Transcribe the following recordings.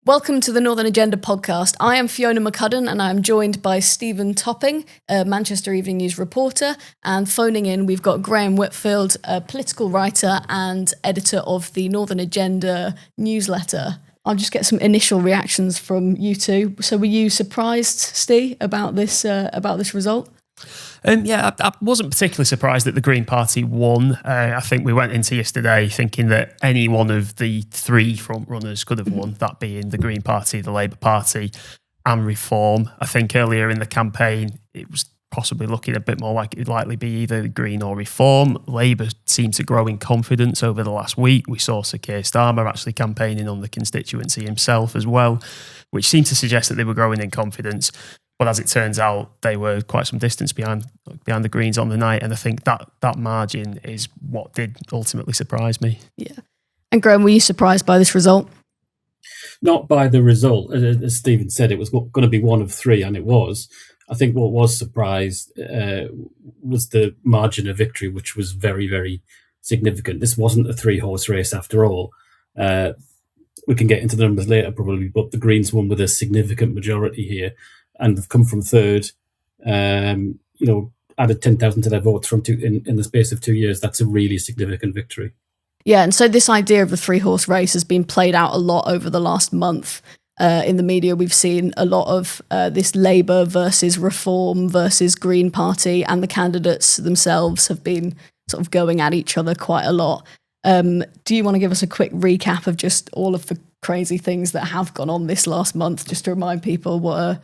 Welcome to the Northern Agenda podcast. I am Fiona McCudden and I'm joined by Stephen Topping, a Manchester Evening News reporter, and phoning in we've got Graham Whitfield, a political writer and editor of the Northern Agenda newsletter. I'll just get some initial reactions from you two. So were you surprised, Steve, about this result? I wasn't particularly surprised that the Green Party won. I think we went into yesterday thinking that any one of the three front runners could have won, that being the Green Party, the Labour Party and Reform. I think earlier in the campaign, it was possibly looking a bit more like it would likely be either Green or Reform. Labour seemed to grow in confidence over the last week. We saw Sir Keir Starmer actually campaigning on the constituency himself as well, which seemed to suggest that they were growing in confidence. But as it turns out, they were quite some distance behind the Greens on the night. And I think that margin is what did ultimately surprise me. Yeah. And Graham, were you surprised by this result? Not by the result. As Stephen said, it was going to be one of three, and it was. I think what was surprised was the margin of victory, which was very, very significant. This wasn't a three-horse race after all. We can get into the numbers later probably, but the Greens won with a significant majority here. And they've come from third, added 10,000 to their votes in the space of 2 years. That's a really significant victory. Yeah, and so this idea of the three-horse race has been played out a lot over the last month. In the media, we've seen a lot of this Labour versus Reform versus Green Party, and the candidates themselves have been sort of going at each other quite a lot. Do you want to give us a quick recap of just all of the crazy things that have gone on this last month, just to remind people what a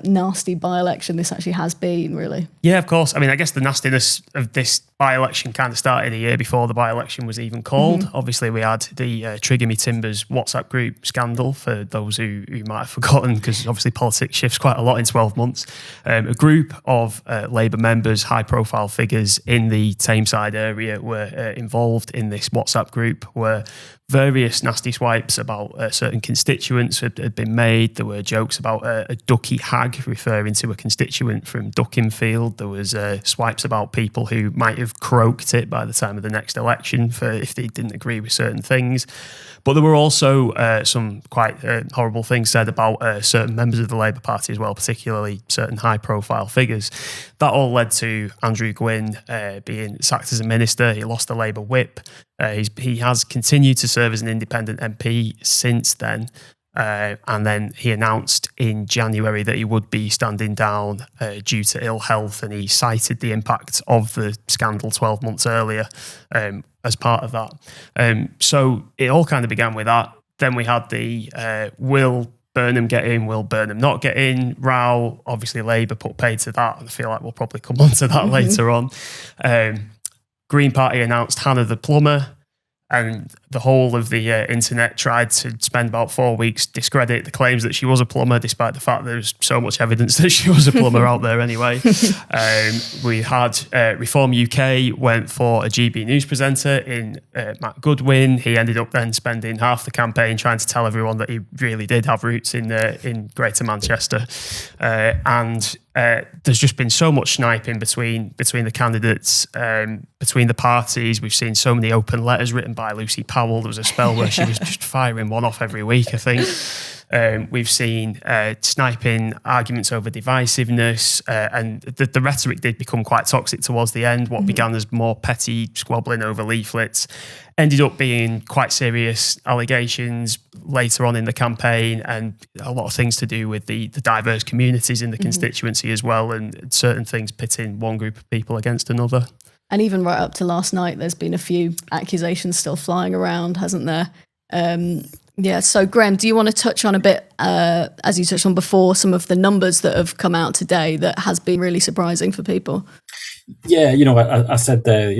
nasty by-election this actually has been, really? Yeah, of course. I mean, I guess the nastiness of this by-election kind of started a year before the by-election was even called. Mm-hmm. Obviously, we had the Trigger Me Timbers WhatsApp group scandal, for those who might have forgotten, because obviously politics shifts quite a lot in 12 months. A group of Labour members, high-profile figures in the Tameside area were involved in this WhatsApp group, where various nasty swipes about certain constituents had been made. There were jokes about a ducky hag referring to a constituent from Duckingfield. There was swipes about people who might have croaked it by the time of the next election for if they didn't agree with certain things. But there were also some quite horrible things said about certain members of the Labour Party as well, particularly certain high-profile figures. That all led to Andrew Gwynn being sacked as a minister. He lost the Labour whip. He has continued to serve as an independent MP since then. And then he announced in January that he would be standing down due to ill health, and he cited the impact of the scandal 12 months earlier as part of that. So it all kind of began with that. Then we had the will Burnham get in, will Burnham not get in row. Obviously, Labour put paid to that, and I feel like we'll probably come on to that later on. Green Party announced Hannah the plumber, and the whole of the internet tried to spend about 4 weeks discredit the claims that she was a plumber, despite the fact there's so much evidence that she was a plumber out there anyway. We had Reform UK went for a GB News presenter in Matt Goodwin. He ended up then spending half the campaign trying to tell everyone that he really did have roots in Greater Manchester. And there's just been so much sniping between the candidates, between the parties. We've seen so many open letters written by Lucy Powell. There was a spell where she was just firing one off every week, I think. We've seen sniping arguments over divisiveness, and the rhetoric did become quite toxic towards the end. What began as more petty squabbling over leaflets ended up being quite serious allegations later on in the campaign, and a lot of things to do with the diverse communities in the constituency as well, and certain things pitting one group of people against another. And even right up to last night, there's been a few accusations still flying around, hasn't there? Yeah, so Graham, do you want to touch on a bit, as you touched on before, some of the numbers that have come out today that has been really surprising for people? Yeah, I said there,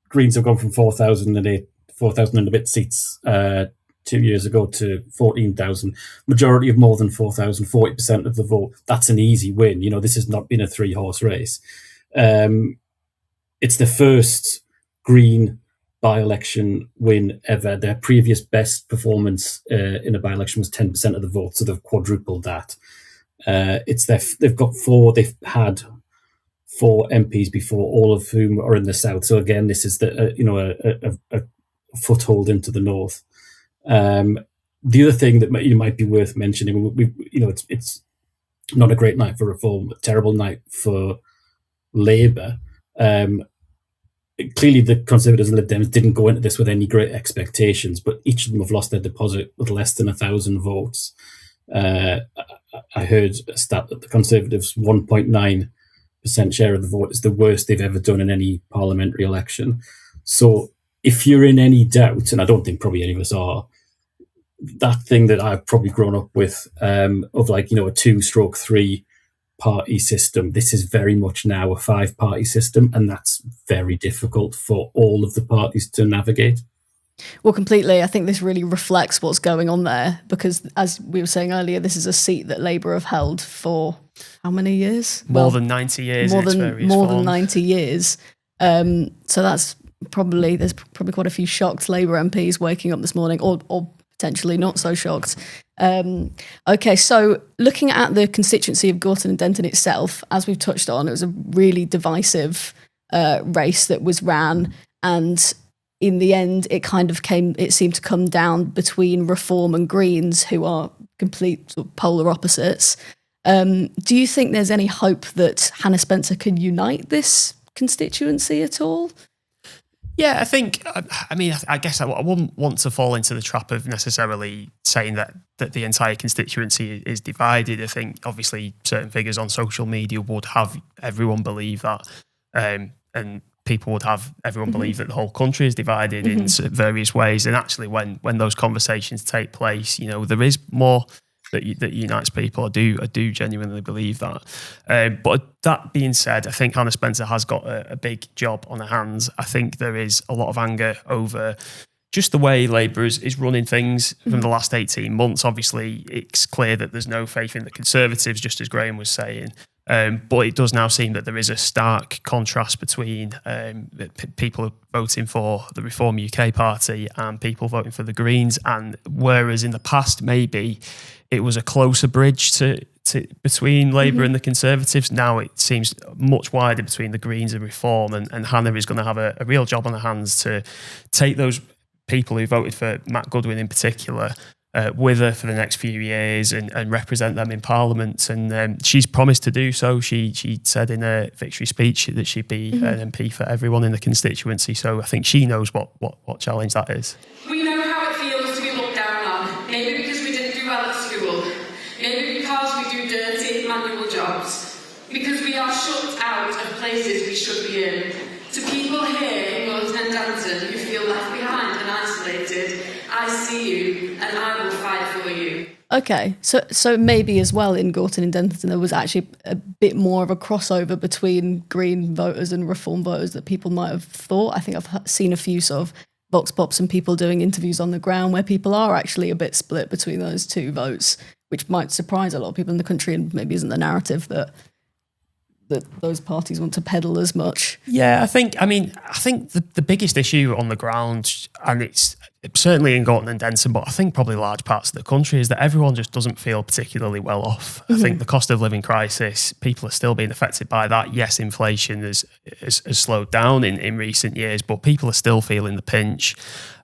Greens have gone from 4,000 and a bit seats 2 years ago to 14,000. Majority of more than 4,000, 40% of the vote. That's an easy win. This has not been a three-horse race. It's the first Green by-election win ever. Their previous best performance in a by-election was 10% of the vote, so they've quadrupled that. They've had 4 MPs before, all of whom are in the south. So again, this is a foothold into the north. The other thing that might be worth mentioning, it's not a great night for Reform, a terrible night for Labour. Clearly, the Conservatives and Lib Dems didn't go into this with any great expectations, but each of them have lost their deposit with less than 1,000 votes. I heard a stat that the Conservatives' 1.9% share of the vote is the worst they've ever done in any parliamentary election. So if you're in any doubt, and I don't think probably any of us are, that thing that I've probably grown up with of like, a 2/3 party system, this is very much now a 5-party system, and that's very difficult for all of the parties to navigate. Well, completely. I think this really reflects what's going on there, because as we were saying earlier, this is a seat that Labour have held for how many years? More than 90 years. More than 90 years. So there's probably quite a few shocked Labour MPs waking up this morning, or potentially not so shocked. Okay, so looking at the constituency of Gorton and Denton itself, as we've touched on, it was a really divisive race that was ran, and in the end, it seemed to come down between Reform and Greens, who are complete sort of polar opposites. Do you think there's any hope that Hannah Spencer can unite this constituency at all? Yeah, I guess I wouldn't want to fall into the trap of necessarily saying that the entire constituency is divided. I think obviously certain figures on social media would have everyone believe that, and people would have everyone believe that the whole country is divided in various ways. And actually, when those conversations take place, there is more that unites people. I do genuinely believe that. But that being said, I think Hannah Spencer has got a big job on her hands. I think there is a lot of anger over just the way Labour is running things from the last 18 months. Obviously, it's clear that there's no faith in the Conservatives, just as Graham was saying. But it does now seem that there is a stark contrast between people voting for the Reform UK Party and people voting for the Greens. And whereas in the past, maybe it was a closer bridge to between Labour and the Conservatives, now it seems much wider between the Greens and Reform. And Hannah is going to have a real job on her hands to take those people who voted for Matt Goodwin in particular with her for the next few years and represent them in Parliament. And she's promised to do so. She said in a victory speech that she'd be an MP for everyone in the constituency. So I think she knows what challenge that is. We know how it feels to be looked down on. Maybe because we didn't do well at school. Maybe because we do dirty manual jobs. Because we are shut out of places we should be in. To people here in Gorton and Denton who feel left behind and isolated, I see you and I will fight for you. Okay, so maybe as well in Gorton and Denton there was actually a bit more of a crossover between Green voters and Reform voters that people might have thought. I think I've seen a few sort of vox pops and people doing interviews on the ground where people are actually a bit split between those two votes, which might surprise a lot of people in the country and maybe isn't the narrative that those parties want to peddle as much. Yeah, I think the biggest issue on the ground, and it's certainly in Gorton and Denton, but I think probably large parts of the country, is that everyone just doesn't feel particularly well off. I think the cost of living crisis, people are still being affected by that. Yes, inflation has slowed down in recent years, but people are still feeling the pinch.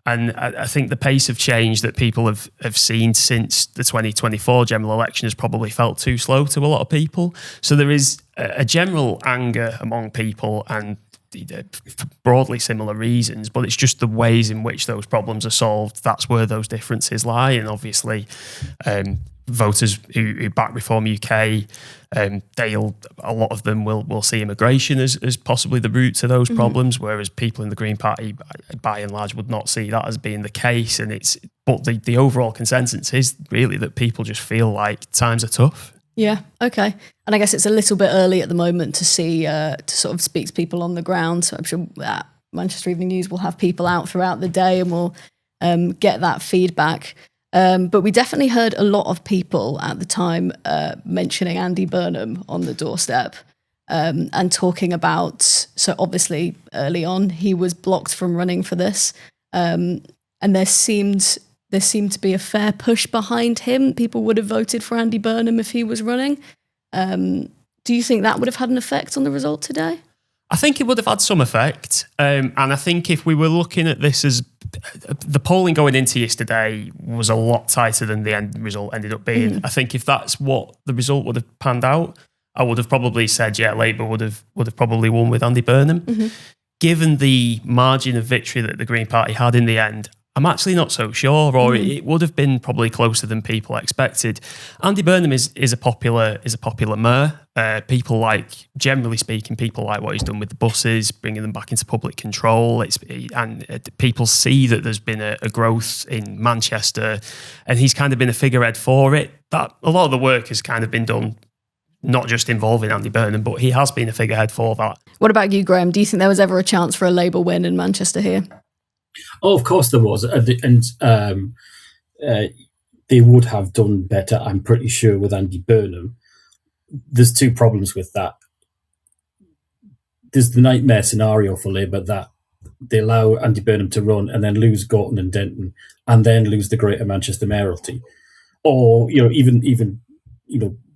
And I think the pace of change that people have seen since the 2024 general election has probably felt too slow to a lot of people. So there is a general anger among people and broadly similar reasons, but it's just the ways in which those problems are solved. That's where those differences lie. And obviously, voters who back Reform UK, a lot of them will see immigration as possibly the root to those problems, whereas people in the Green Party, by and large, would not see that as being the case. But the overall consensus is really that people just feel like times are tough. Yeah, okay. And I guess it's a little bit early at the moment to see, to sort of speak to people on the ground. So I'm sure Manchester Evening News will have people out throughout the day and we'll get that feedback. But we definitely heard a lot of people at the time mentioning Andy Burnham on the doorstep and talking about, so obviously early on he was blocked from running for this, and there seemed to be a fair push behind him. People would have voted for Andy Burnham if he was running. Do you think that would have had an effect on the result today? I think it would have had some effect. And I think if we were looking at this as the polling going into yesterday was a lot tighter than the end result ended up being. I think if that's what the result would have panned out, I would have probably said, yeah, Labour would have probably won with Andy Burnham. Given the margin of victory that the Green Party had in the end, I'm actually not so sure, or it would have been probably closer than people expected. Andy Burnham is a popular mayor. People like, generally speaking, people like what he's done with the buses, bringing them back into public control. People see that there's been a growth in Manchester, and he's kind of been a figurehead for it. That a lot of the work has kind of been done, not just involving Andy Burnham, but he has been a figurehead for that. What about you, Graham? Do you think there was ever a chance for a Labour win in Manchester here? Oh, of course there was. And they would have done better, I'm pretty sure, with Andy Burnham. There's two problems with that. There's the nightmare scenario for Labour that they allow Andy Burnham to run and then lose Gorton and Denton and then lose the Greater Manchester mayoralty. Or, even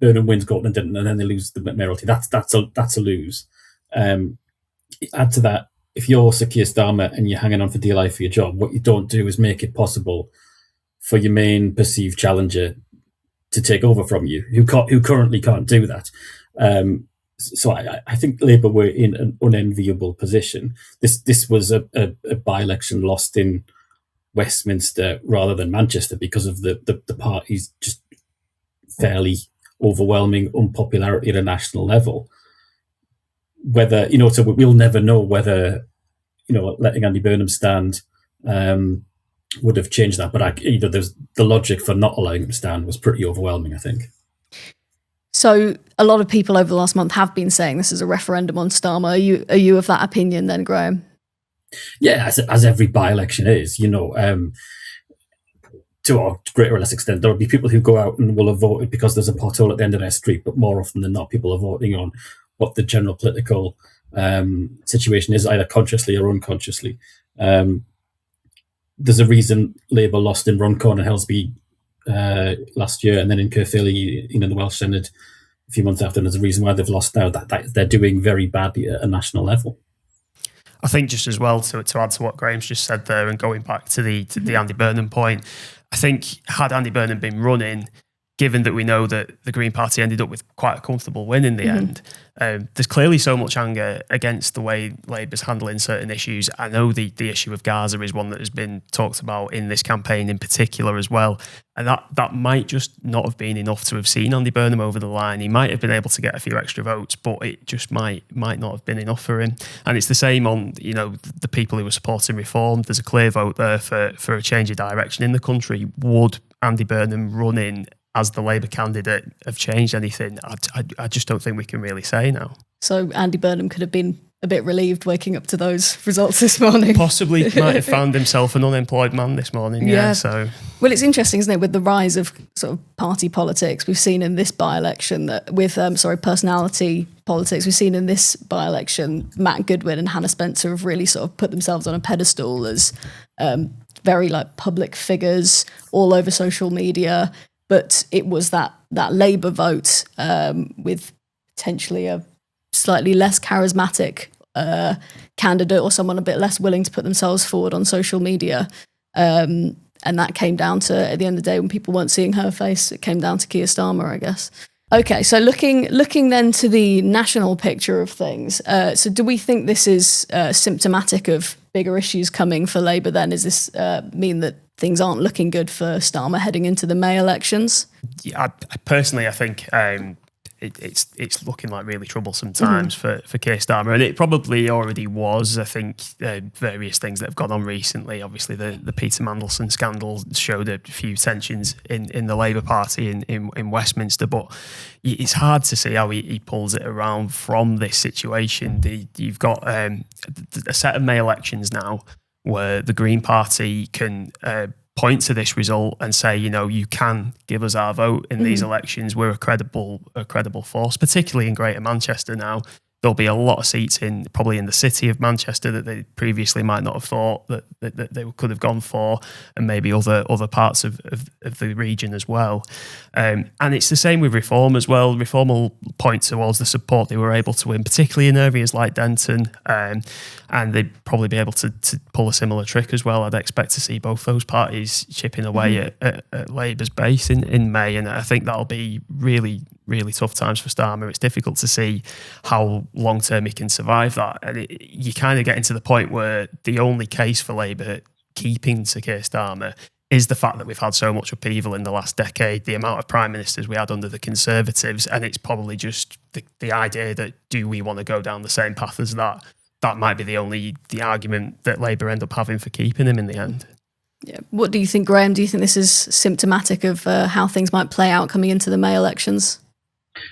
Burnham wins Gorton and Denton and then they lose the mayoralty. That's a lose. Add to that, if you're Sir Keir Starmer and you're hanging on for dear life for your job, what you don't do is make it possible for your main perceived challenger to take over from you, who currently can't do that. So I think Labour were in an unenviable position. This was a by-election lost in Westminster rather than Manchester because of the party's just fairly overwhelming unpopularity at a national level. Whether, so we'll never know whether, letting Andy Burnham stand would have changed that. But there's the logic for not allowing him to stand was pretty overwhelming, I think. So a lot of people over the last month have been saying this is a referendum on Starmer. Are you of that opinion then, Graham? Yeah, as every by-election is, to a greater or less extent, there will be people who go out and will have voted because there's a pothole at the end of their street, but more often than not, people are voting on what the general political situation is, either consciously or unconsciously. There's a reason Labour lost in Runcorn and Helsby last year, and then in Caerphilly, the Welsh Senate a few months after. And there's a reason why they've lost now. That they're doing very badly at a national level. I think just as well to add to what Graham's just said there, and going back to the Andy Burnham point, I think had Andy Burnham been running, given that we know that the Green Party ended up with quite a comfortable win in the end, there's clearly so much anger against the way Labour's handling certain issues. I know the issue of Gaza is one that has been talked about in this campaign in particular as well. And that might just not have been enough to have seen Andy Burnham over the line. He might have been able to get a few extra votes, but it just might not have been enough for him. And it's the same on, the people who are supporting reform. There's a clear vote there for a change of direction in the country. Would Andy Burnham run in as the Labour candidate have changed anything? I just don't think we can really say now. So Andy Burnham could have been a bit relieved waking up to those results this morning. Possibly might have found himself an unemployed man this morning. Yeah. So, well, it's interesting, isn't it, with the rise of sort of party politics we've seen in this by-election, that with personality politics we've seen in this by-election, Matt Goodwin and Hannah Spencer have really sort of put themselves on a pedestal as very public figures all over social media. But it was that Labour vote with potentially a slightly less charismatic candidate or someone a bit less willing to put themselves forward on social media. And that came down to, at the end of the day, when people weren't seeing her face, it came down to Keir Starmer, I guess. Okay, so looking then to the national picture of things. So do we think this is symptomatic of bigger issues coming for Labour then? Does this mean that things aren't looking good for Starmer heading into the May elections? Yeah, I think it's looking like really troublesome times for Keir Starmer, and it probably already was. I think various things that have gone on recently, obviously the Peter Mandelson scandal showed a few tensions in the Labour Party in Westminster, but it's hard to see how he pulls it around from this situation. You've got a set of May elections now where the Green Party can point to this result and say, you can give us our vote in these elections. We're a credible force, particularly in Greater Manchester now. there'll be a lot of seats probably in the city of Manchester that they previously might not have thought that they could have gone for, and maybe other parts of the region as well. And it's the same with Reform as well. Reform will point towards the support they were able to win, particularly in areas like Denton, and they'd probably be able to pull a similar trick as well. I'd expect to see both those parties chipping away at Labour's base in May, and I think that'll be really, really tough times for Starmer. It's difficult to see how long term he can survive that, and you kind of get into the point where the only case for Labour keeping Sir Keir Starmer is the fact that we've had so much upheaval in the last decade, the amount of prime ministers we had under the Conservatives, and it's probably just the idea that do we want to go down the same path as that? That might be the argument that Labour end up having for keeping him in the end. Yeah. What do you think, Graham? Do you think this is symptomatic of how things might play out coming into the May elections?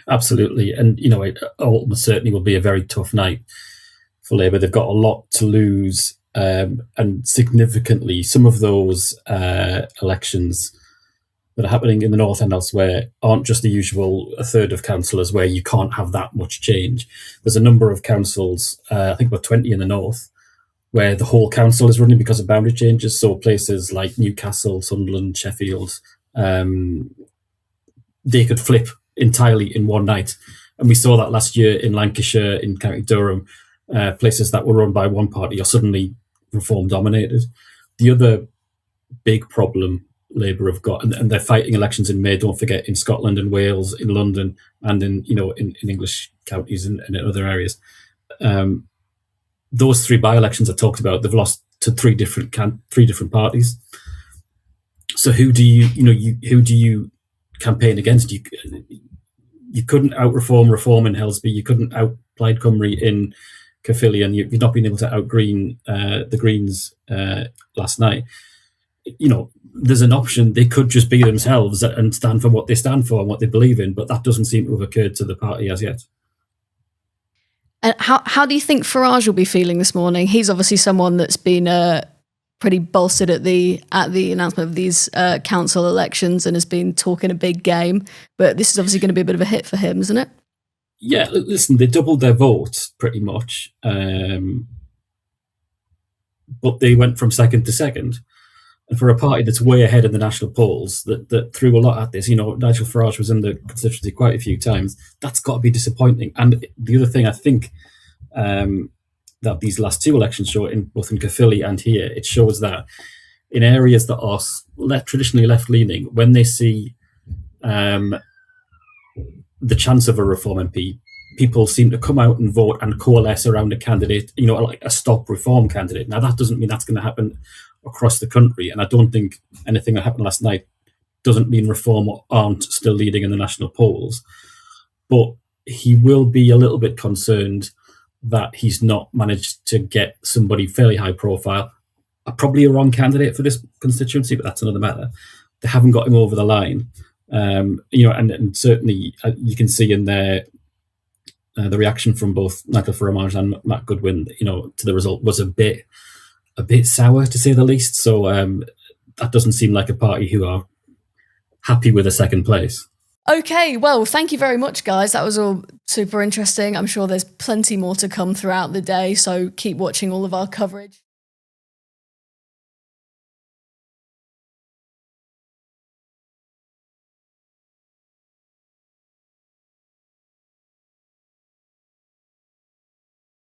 Absolutely. And, it almost certainly will be a very tough night for Labour. They've got a lot to lose. And significantly, some of those elections that are happening in the north and elsewhere aren't just the usual a third of councillors where you can't have that much change. There's a number of councils, I think about 20 in the north, where the whole council is running because of boundary changes. So places like Newcastle, Sunderland, Sheffield, they could flip entirely in one night. And we saw that last year in Lancashire, in County Durham, places that were run by one party are suddenly Reform dominated. The other big problem Labour have got, and they're fighting elections in May, don't forget, in Scotland and Wales, in London, and in English counties and in other areas. Those three by-elections I talked about, they've lost to three different parties. So who do you campaign against? You couldn't out-reform in Helsby. You couldn't out-Plaid Cymru in Caerphilly, and you've not been able to out-green the Greens last night. There's an option. They could just be themselves and stand for what they stand for and what they believe in, but that doesn't seem to have occurred to the party as yet. And how do you think Farage will be feeling this morning? He's obviously someone that's been pretty bolstered at the announcement of these council elections and has been talking a big game. But this is obviously going to be a bit of a hit for him, isn't it? Yeah, listen, they doubled their vote pretty much, but they went from second to second. And for a party that's way ahead in the national polls, that threw a lot at this, Nigel Farage was in the constituency quite a few times. That's got to be disappointing. And the other thing I think that these last two elections show, both in Caerphilly and here, it shows that in areas that are traditionally left-leaning, when they see the chance of a Reform MP, people seem to come out and vote and coalesce around a candidate, like a stop Reform candidate. Now, that doesn't mean that's going to happen across the country, and I don't think anything that happened last night doesn't mean Reform aren't still leading in the national polls. But he will be a little bit concerned that he's not managed to get somebody fairly high profile, probably a wrong candidate for this constituency, but that's another matter. They haven't got him over the line. And certainly you can see in there the reaction from both Nigel Farage and Matt Goodwin, to the result was a bit sour, to say the least. So that doesn't seem like a party who are happy with a second place. Okay, well, thank you very much, guys. That was all super interesting. I'm sure there's plenty more to come throughout the day, so keep watching all of our coverage.